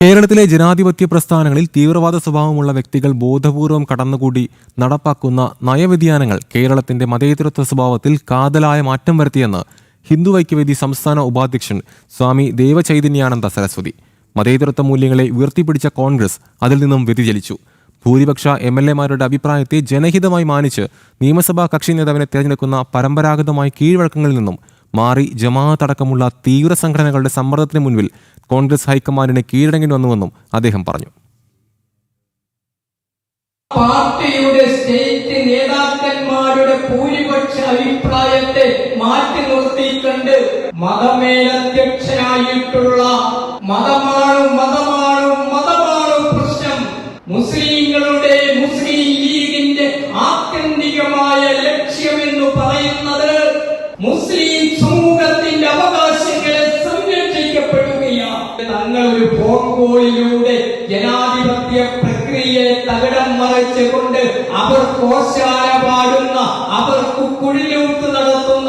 കേരളത്തിലെ ജനാധിപത്യ പ്രസ്ഥാനങ്ങളിൽ തീവ്രവാദ സ്വഭാവമുള്ള വ്യക്തികൾ ബോധപൂർവം കടന്നുകൂടി നടപ്പാക്കുന്ന നയവ്യതിയാനങ്ങൾ കേരളത്തിന്റെ മതേതരത്വ സ്വഭാവത്തിൽ കാതലായ മാറ്റം വരുത്തിയെന്ന് ഹിന്ദു ഐക്യവേദി സംസ്ഥാന ഉപാധ്യക്ഷൻ സ്വാമി ദേവചൈതന്യാനന്ദ സരസ്വതി. മതേതരത്വ മൂല്യങ്ങളെ ഉയർത്തിപ്പിടിച്ച കോൺഗ്രസ് അതിൽ നിന്നും വ്യതിചലിച്ചു. ഭൂരിപക്ഷ MLA-മാരുടെ അഭിപ്രായത്തെ ജനഹിതമായി മാനിച്ച് നിയമസഭാ കക്ഷി നേതാവിനെ തിരഞ്ഞെടുക്കുന്ന പരമ്പരാഗതമായ കീഴ്വഴക്കങ്ങളിൽ നിന്നും മാറി ജമാഅത്ത് അടക്കമുള്ള തീവ്ര സംഘടനകളുടെ സമ്മർദ്ദത്തിന് മുൻപിൽ കോൺഗ്രസ് ഹൈക്കമാൻഡിനെ കീഴടങ്ങേണ്ടി വന്നുവെന്നും അദ്ദേഹം പറഞ്ഞു. പാർട്ടിയുടെ സ്റ്റേറ്റ് നേതാക്കന്മാരുടെ ഭൂരിപക്ഷ അഭിപ്രായത്തെ മാറ്റി നിർത്തിക്കൊണ്ട് മതമേലധ്യക്ഷനായിട്ടുള്ള മതമാണ് പ്രശ്നം, മുസ്ലിങ്ങളുടെ മുസ്ലിം ലീഗിന്റെ ആത്യന്തികമായ ലക്ഷ്യമെന്ന് പറയുന്നത് മുസ്ലിം സമൂഹത്തിന്റെ അവകാശങ്ങളെ സംരക്ഷിക്കപ്പെടുകയാണ്. തങ്ങളൊരു ഫോൺ കോളിലൂടെ ജനാധിപത്യ പ്രക്രിയയെ തകിടം മറിച്ചുകൊണ്ട് അവർ കോശാല പാടുന്ന, അവർക്ക് കുഴിലൂത്ത് നടത്തുന്ന